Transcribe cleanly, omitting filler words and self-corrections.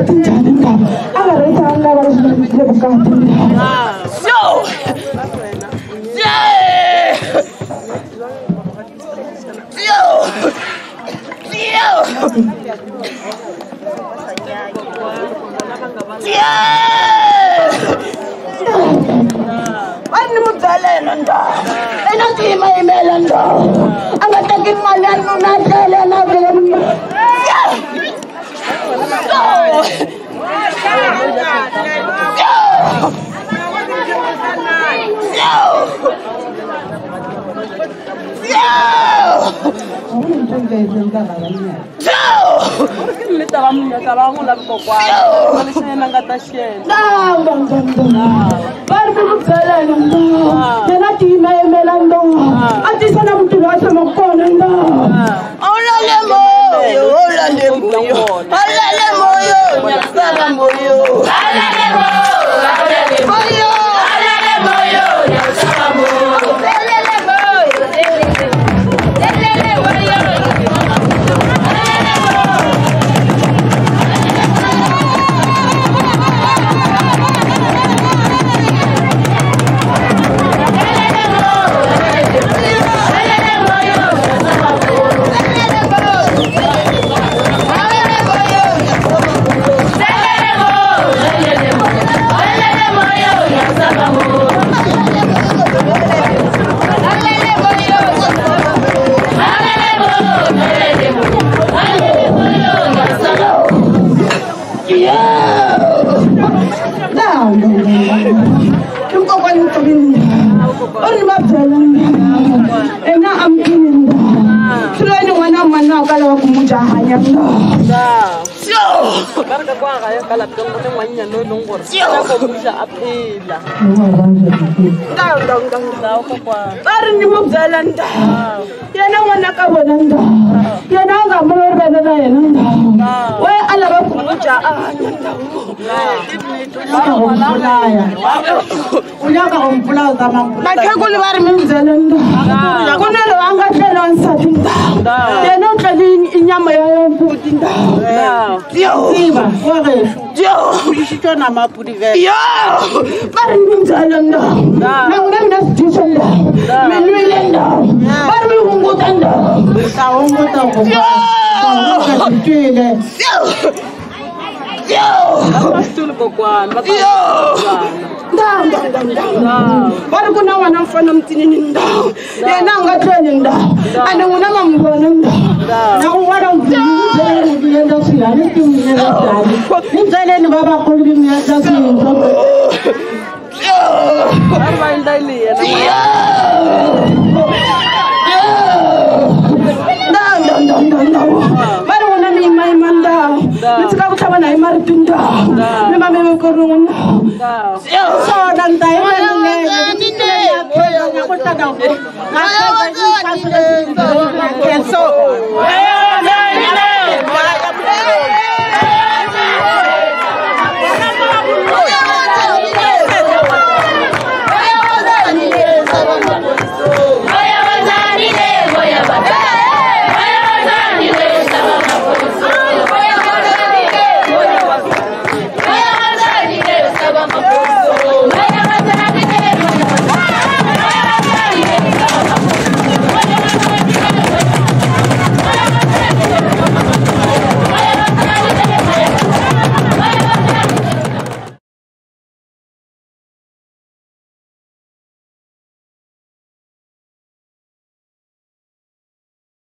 tinjani agareta anga barishile bukati so Ani mudalena nda enatima imela nda angataki mali anu nadala na vele baru kuna wana mfano mtinini nda yena ngatreni nda ananguna mambona nda na uwara mtinini nda siyani kimnyenda siyani nzale ni baba kulli mnyenda siyani arba indali yena nda baru kuna ni mai manda nitika kutaba na imari tunda ni mame korunga so dan tay so